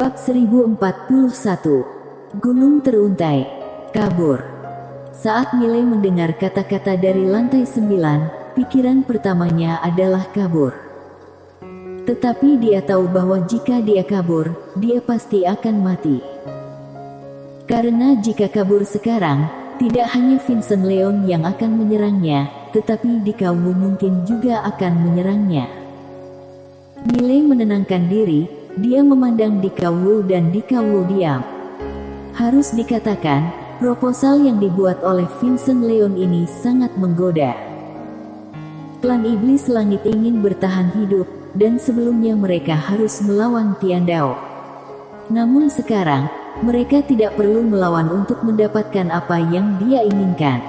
Bab 1041. Gunung teruntai. Kabur. Saat Miley mendengar kata-kata dari lantai 9, pikiran pertamanya adalah kabur. Tetapi dia tahu bahwa jika dia kabur, dia pasti akan mati. Karena jika kabur sekarang, tidak hanya Vincent Leon yang akan menyerangnya, tetapi Dikau mungkin juga akan menyerangnya. Miley menenangkan diri. Dia memandang Dikau dan Dikau diam. Harus dikatakan, proposal yang dibuat oleh Vincent Leon ini sangat menggoda. Klan Iblis Langit ingin bertahan hidup, dan sebelumnya mereka harus melawan Tian Dao. Namun sekarang, mereka tidak perlu melawan untuk mendapatkan apa yang dia inginkan.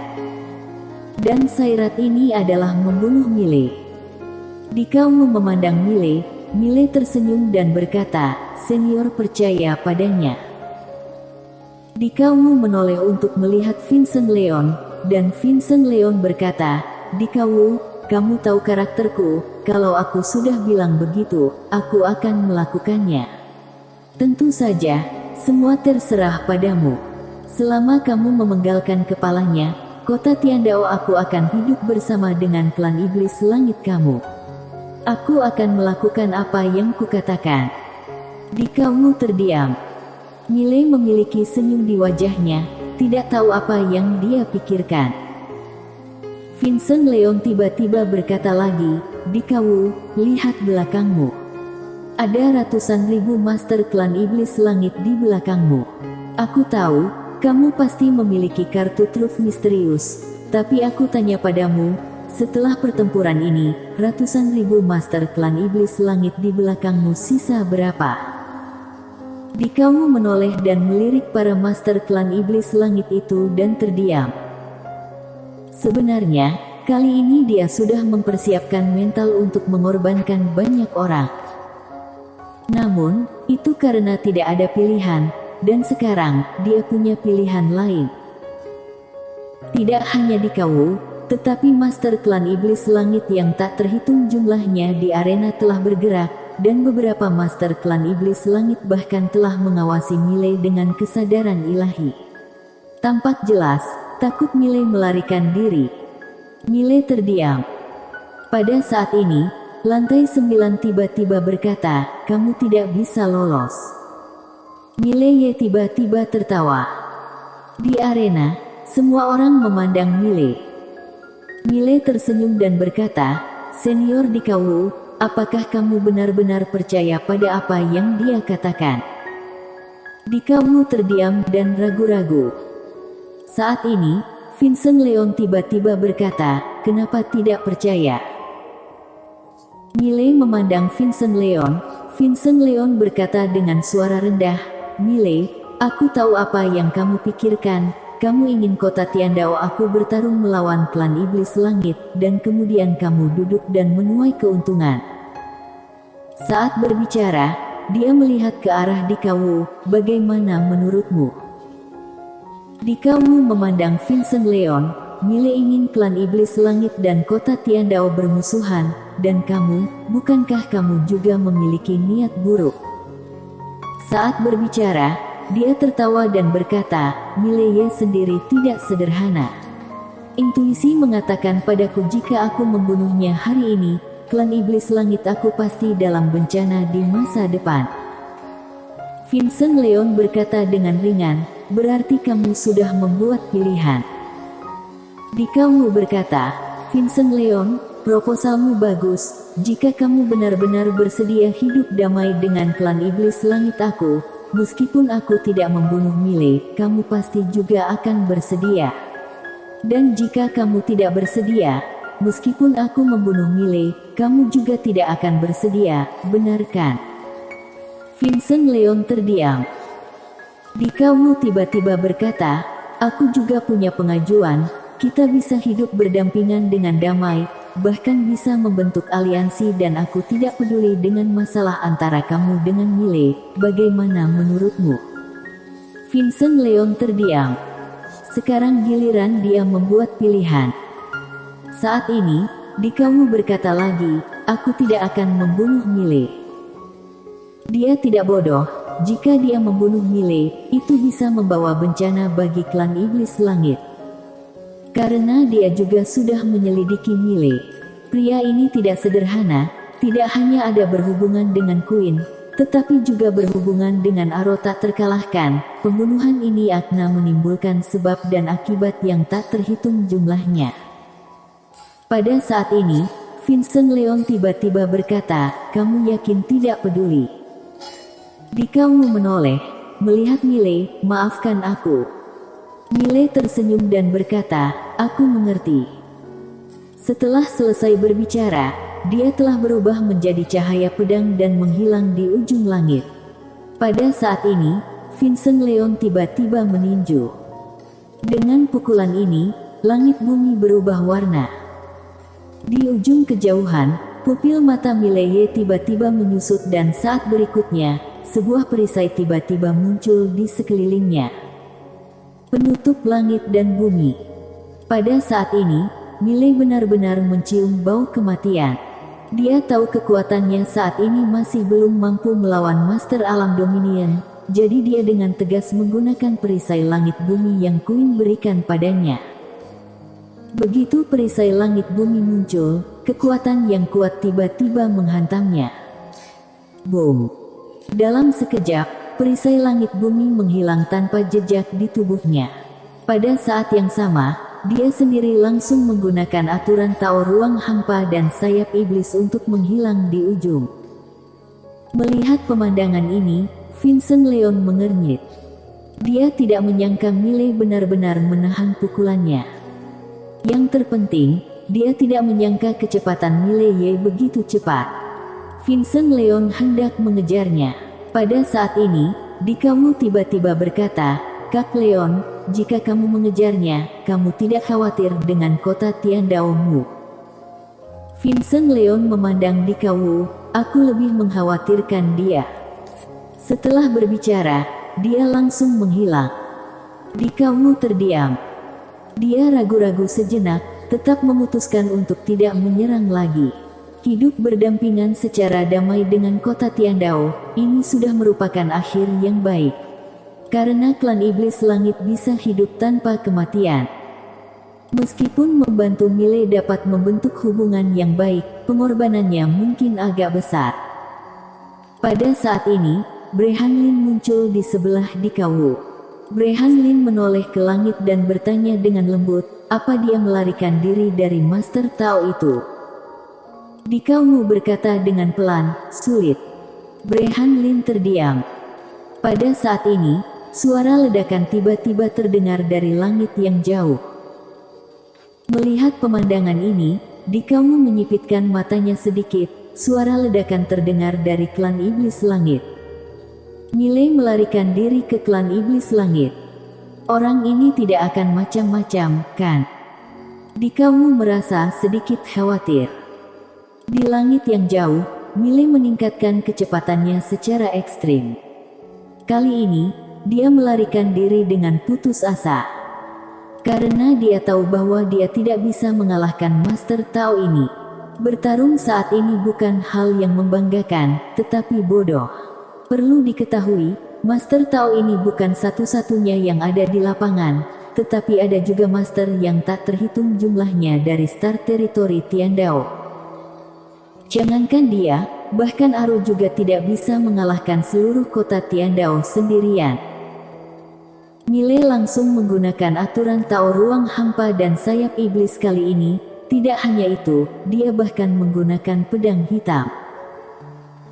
Dan syarat ini adalah membunuh Miley. Dikau memandang Miley. Miley tersenyum dan berkata, "Senior percaya padanya." Dikau menoleh untuk melihat Vincent Leon, dan Vincent Leon berkata, "Dikau, kamu tahu karakterku, kalau aku sudah bilang begitu, aku akan melakukannya. Tentu saja, semua terserah padamu. Selama kamu memenggalkan kepalanya, kota Tian Dao aku akan hidup bersama dengan klan iblis langit kamu. Aku akan melakukan apa yang kukatakan." Dikau terdiam. Miley memiliki senyum di wajahnya, tidak tahu apa yang dia pikirkan. Vincent Leon tiba-tiba berkata lagi, "Dikau, lihat belakangmu. Ada ratusan ribu master klan iblis langit di belakangmu. Aku tahu, kamu pasti memiliki kartu truf misterius, tapi aku tanya padamu, setelah pertempuran ini, ratusan ribu master klan iblis langit di belakangmu sisa berapa?" Dikau menoleh dan melirik para master klan iblis langit itu dan terdiam. Sebenarnya, kali ini dia sudah mempersiapkan mental untuk mengorbankan banyak orang. Namun, itu karena tidak ada pilihan, dan sekarang, dia punya pilihan lain. Tidak hanya Dikau, tetapi master klan iblis langit yang tak terhitung jumlahnya di arena telah bergerak, dan beberapa master klan iblis langit bahkan telah mengawasi Miley dengan kesadaran ilahi. Tampak jelas, takut Miley melarikan diri. Miley terdiam. Pada saat ini, lantai 9 tiba-tiba berkata, "Kamu tidak bisa lolos." Miley tiba-tiba tertawa. Di arena, semua orang memandang Miley. Miley tersenyum dan berkata, "Senior Dikau, apakah kamu benar-benar percaya pada apa yang dia katakan?" Dikau terdiam dan ragu-ragu. Saat ini, Vincent Leon tiba-tiba berkata, "Kenapa tidak percaya?" Miley memandang Vincent Leon. Vincent Leon berkata dengan suara rendah, "Miley, aku tahu apa yang kamu pikirkan. Kamu ingin kota Tian Dao aku bertarung melawan klan iblis langit, dan kemudian kamu duduk dan menuai keuntungan." Saat berbicara, dia melihat ke arah Dikau, "Bagaimana menurutmu?" Dikau memandang Vincent Leon. "Miley ingin klan iblis langit dan kota Tian Dao bermusuhan, dan kamu, bukankah kamu juga memiliki niat buruk?" Saat berbicara, dia tertawa dan berkata, "Miley sendiri tidak sederhana. Intuisi mengatakan padaku jika aku membunuhnya hari ini, klan iblis langit aku pasti dalam bencana di masa depan." Vincent Leon berkata dengan ringan, "Berarti kamu sudah membuat pilihan." Dikau berkata, "Vincent Leon, proposalmu bagus. Jika kamu benar-benar bersedia hidup damai dengan klan iblis langit aku, meskipun aku tidak membunuh Miley, kamu pasti juga akan bersedia. Dan jika kamu tidak bersedia, meskipun aku membunuh Miley, kamu juga tidak akan bersedia, benar kan?" Vincent Leon terdiam. Dikau tiba-tiba berkata, "Aku juga punya pengajuan. Kita bisa hidup berdampingan dengan damai, bahkan bisa membentuk aliansi dan aku tidak peduli dengan masalah antara kamu dengan Miley. Bagaimana menurutmu?" Vincent Leon terdiam. Sekarang giliran dia membuat pilihan. Saat ini, Dikau berkata lagi, "Aku tidak akan membunuh Miley." Dia tidak bodoh. jika dia membunuh Mile, itu bisa membawa bencana bagi klan Iblis Langit. Karena dia juga sudah menyelidiki Mile. Pria ini tidak sederhana, tidak hanya ada berhubungan dengan Queen, tetapi juga berhubungan dengan Aro tak terkalahkan. Pembunuhan ini akan menimbulkan sebab dan akibat yang tak terhitung jumlahnya. Pada saat ini, Vincent Leon tiba-tiba berkata, "Kamu yakin tidak peduli?" Dikawu menoleh, melihat Mile, "Maafkan aku." Mile tersenyum dan berkata, "Aku mengerti." Setelah selesai berbicara, dia telah berubah menjadi cahaya pedang dan menghilang di ujung langit. Pada saat ini, Vincent Leon tiba-tiba meninju. Dengan pukulan ini, langit bumi berubah warna. Di ujung kejauhan, pupil mata Mileye tiba-tiba menyusut dan saat berikutnya, sebuah perisai tiba-tiba muncul di sekelilingnya. Penutup langit dan bumi. Pada saat ini, Mile benar-benar mencium bau kematian. Dia tahu kekuatannya saat ini masih belum mampu melawan Master Alam Dominion, jadi dia dengan tegas menggunakan perisai langit bumi yang Queen berikan padanya. Begitu perisai langit bumi muncul, kekuatan yang kuat tiba-tiba menghantamnya. Boom! Dalam sekejap, perisai langit bumi menghilang tanpa jejak di tubuhnya. Pada saat yang sama, dia sendiri langsung menggunakan aturan Tao ruang hampa dan sayap iblis untuk menghilang di ujung. Melihat pemandangan ini, Vincent Leon mengernyit. Dia tidak menyangka Mile benar-benar menahan pukulannya. Yang terpenting, dia tidak menyangka kecepatan Mileye begitu cepat. Vincent Leon hendak mengejarnya. Pada saat ini, Dikawu tiba-tiba berkata, "Kak Leon, jika kamu mengejarnya, kamu tidak khawatir dengan kota Tiandao-mu?" Vincent Leon memandang Dikawu, "Aku lebih mengkhawatirkan dia." Setelah berbicara, dia langsung menghilang. Dikawu terdiam. Dia ragu-ragu sejenak, tetap memutuskan untuk tidak menyerang lagi. Hidup berdampingan secara damai dengan kota Tiandao, ini sudah merupakan akhir yang baik. Karena klan Iblis Langit bisa hidup tanpa kematian. Meskipun membantu Mile dapat membentuk hubungan yang baik, pengorbanannya mungkin agak besar. Pada saat ini, Brehan Lin muncul di sebelah Dikawu. Brehan Lin menoleh ke langit dan bertanya dengan lembut, apa dia melarikan diri dari Master Tao itu? Dikawu berkata dengan pelan, "Sulit." Brehan Lin terdiam. Pada saat ini, suara ledakan tiba-tiba terdengar dari langit yang jauh. Melihat pemandangan ini, Dikawu menyipitkan matanya sedikit. Suara ledakan terdengar dari klan Iblis Langit. Mile melarikan diri ke klan Iblis Langit. Orang ini tidak akan macam-macam, kan? Dikawu merasa sedikit khawatir. Di langit yang jauh, Mile meningkatkan kecepatannya secara ekstrim. Kali ini, dia melarikan diri dengan putus asa. Karena dia tahu bahwa dia tidak bisa mengalahkan Master Tao ini. Bertarung saat ini bukan hal yang membanggakan, tetapi bodoh. Perlu diketahui, Master Tao ini bukan satu-satunya yang ada di lapangan, tetapi ada juga Master yang tak terhitung jumlahnya dari Star Territory Tiandao. Jangankan dia, bahkan Aro juga tidak bisa mengalahkan seluruh kota Tiandao sendirian. Mile langsung menggunakan aturan Tao ruang hampa dan sayap iblis kali ini. Tidak hanya itu, dia bahkan menggunakan pedang hitam.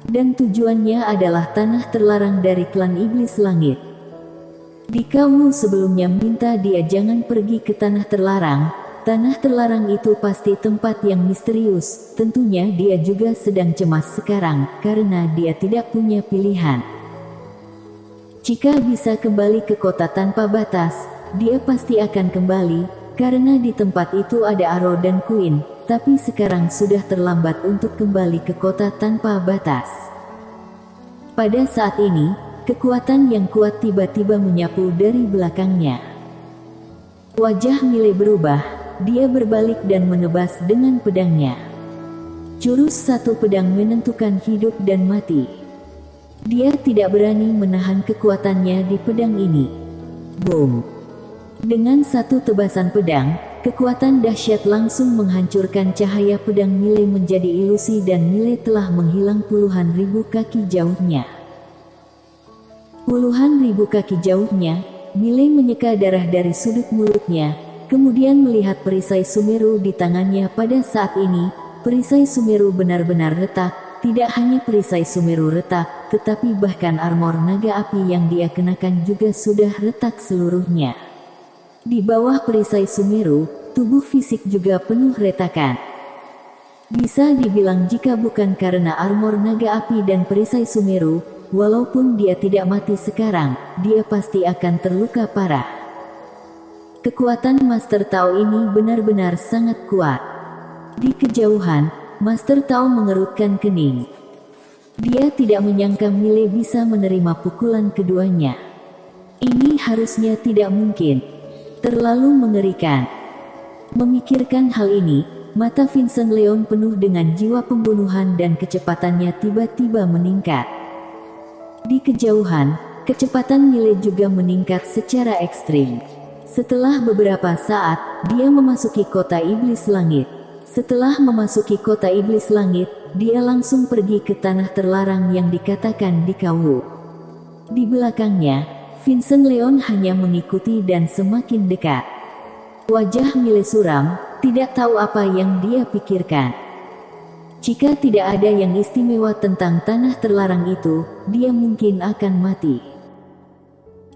Dan tujuannya adalah tanah terlarang dari klan Iblis Langit. Dikawu sebelumnya minta dia jangan pergi ke tanah terlarang. Tanah terlarang itu pasti tempat yang misterius. Tentunya dia juga sedang cemas sekarang, karena dia tidak punya pilihan. Jika bisa kembali ke kota tanpa batas, dia pasti akan kembali, karena di tempat itu ada Aro dan Queen. Tapi sekarang sudah terlambat untuk kembali ke kota tanpa batas. Pada saat ini, kekuatan yang kuat tiba-tiba menyapu dari belakangnya. Wajah Mile berubah. Dia berbalik dan menebas dengan pedangnya. Jurus satu pedang menentukan hidup dan mati. Dia tidak berani menahan kekuatannya di pedang ini. Boom! Dengan satu tebasan pedang, kekuatan dahsyat langsung menghancurkan cahaya pedang Mile menjadi ilusi dan Mile telah menghilang puluhan ribu kaki jauhnya. Puluhan ribu kaki jauhnya, Mile menyeka darah dari sudut mulutnya, kemudian melihat perisai Sumeru di tangannya. Pada saat ini, perisai Sumeru benar-benar retak. Tidak hanya perisai Sumeru retak, tetapi bahkan armor naga api yang dia kenakan juga sudah retak seluruhnya. Di bawah perisai Sumeru, tubuh fisik juga penuh retakan. Bisa dibilang jika bukan karena armor naga api dan perisai Sumeru, walaupun dia tidak mati sekarang, dia pasti akan terluka parah. Kekuatan Master Tao ini benar-benar sangat kuat. Di kejauhan, Master Tao mengerutkan kening. Dia tidak menyangka Mile bisa menerima pukulan keduanya. Ini harusnya tidak mungkin. Terlalu mengerikan. Memikirkan hal ini, mata Vincent Leon penuh dengan jiwa pembunuhan dan kecepatannya tiba-tiba meningkat. Di kejauhan, kecepatan Mile juga meningkat secara ekstrim. Setelah beberapa saat, dia memasuki kota Iblis Langit. Setelah memasuki kota Iblis Langit, dia langsung pergi ke tanah terlarang yang dikatakan Dikawu. Di belakangnya, Vincent Leon hanya mengikuti dan semakin dekat. Wajah Mile suram, tidak tahu apa yang dia pikirkan. Jika tidak ada yang istimewa tentang tanah terlarang itu, dia mungkin akan mati.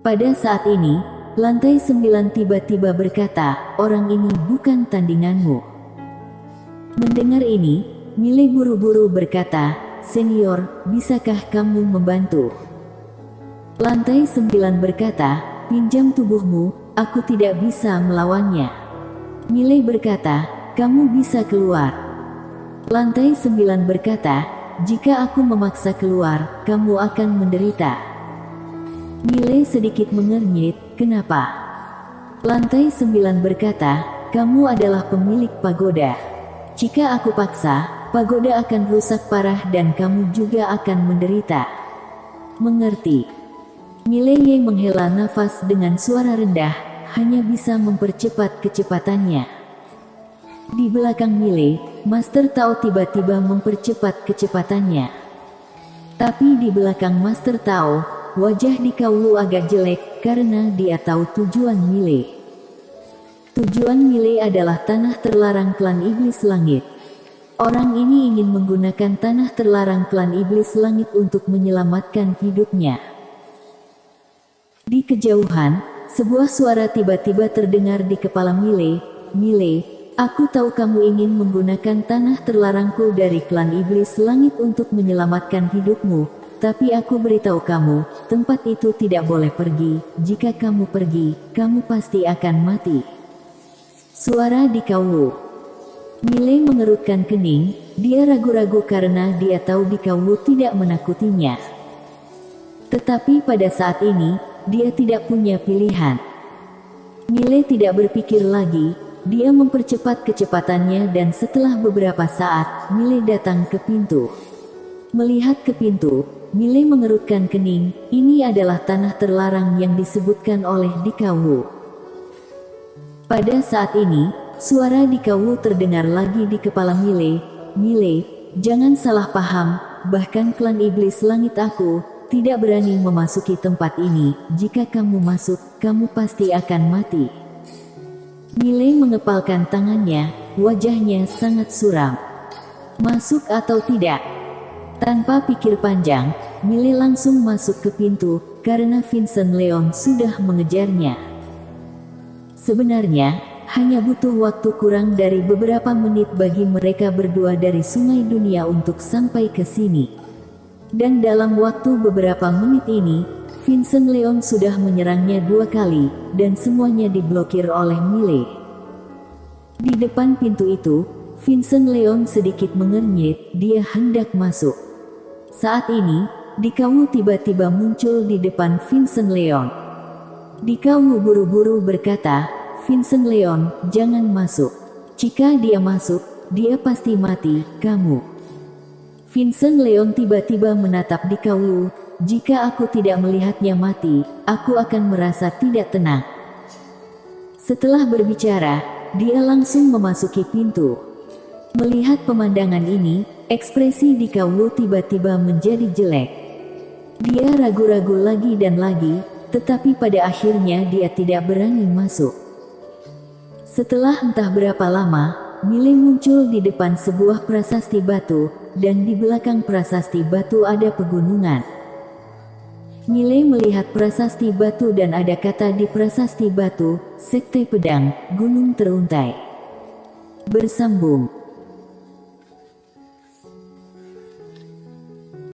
Pada saat ini, lantai 9 tiba-tiba berkata, "Orang ini bukan tandinganmu." Mendengar ini, Mile buru-buru berkata, "Senior, bisakah kamu membantu?" Lantai 9 berkata, "Pinjam tubuhmu, aku tidak bisa melawannya." Mile berkata, "Kamu bisa keluar." Lantai 9 berkata, "Jika aku memaksa keluar, kamu akan menderita." Mile sedikit mengernyit, "Kenapa?" Lantai 9 berkata, "Kamu adalah pemilik pagoda. Jika aku paksa, pagoda akan rusak parah dan kamu juga akan menderita." "Mengerti." Mile menghela nafas dengan suara rendah, hanya bisa mempercepat kecepatannya. Di belakang Mile, Master Tao tiba-tiba mempercepat kecepatannya. Tapi di belakang Master Tao, wajah Dikawu agak jelek karena dia tahu tujuan Mile. Tujuan Mile adalah tanah terlarang klan Iblis Langit. Orang ini ingin menggunakan tanah terlarang klan Iblis Langit untuk menyelamatkan hidupnya. Di kejauhan, sebuah suara tiba-tiba terdengar di kepala Mile. "Mile, aku tahu kamu ingin menggunakan tanah terlarangku dari klan Iblis Langit untuk menyelamatkan hidupmu, tapi aku beritahu kamu, tempat itu tidak boleh pergi. Jika kamu pergi, kamu pasti akan mati." Suara Dikawu. Mile mengerutkan kening, dia ragu-ragu karena dia tahu Dikawu tidak menakutinya. Tetapi pada saat ini, dia tidak punya pilihan. Mile tidak berpikir lagi, dia mempercepat kecepatannya dan setelah beberapa saat, Mile datang ke pintu. Melihat ke pintu, Mile mengerutkan kening, ini adalah tanah terlarang yang disebutkan oleh Dikawu. Pada saat ini, suara Dikawu terdengar lagi di kepala Mile. "Mile, jangan salah paham, bahkan klan Iblis Langit aku tidak berani memasuki tempat ini. Jika kamu masuk, kamu pasti akan mati." Mile mengepalkan tangannya, wajahnya sangat suram. Masuk atau tidak? Tanpa pikir panjang, Mile langsung masuk ke pintu, karena Vincent Leon sudah mengejarnya. Sebenarnya, hanya butuh waktu kurang dari beberapa menit bagi mereka berdua dari Sungai Dunia untuk sampai ke sini. Dan dalam waktu beberapa menit ini, Vincent Leon sudah menyerangnya 2 kali, dan semuanya diblokir oleh Mile. Di depan pintu itu, Vincent Leon sedikit mengernyit, dia hendak masuk. Saat ini, Dikawu tiba-tiba muncul di depan Vincent Leon. Dikawu buru-buru berkata, "Vincent Leon, jangan masuk. Jika dia masuk, dia pasti mati, kamu." Vincent Leon tiba-tiba menatap Dikawu, Jika aku tidak melihatnya mati, aku akan merasa tidak tenang. Setelah berbicara, dia langsung memasuki pintu. Melihat pemandangan ini, ekspresi di Kang Wu tiba-tiba menjadi jelek. Dia ragu-ragu lagi dan lagi, tetapi pada akhirnya dia tidak berani masuk. Setelah entah berapa lama, Miley muncul di depan sebuah prasasti batu, dan di belakang prasasti batu ada pegunungan. Miley melihat prasasti batu dan ada kata di prasasti batu, Sekte Pedang, Gunung Teruntai. Bersambung.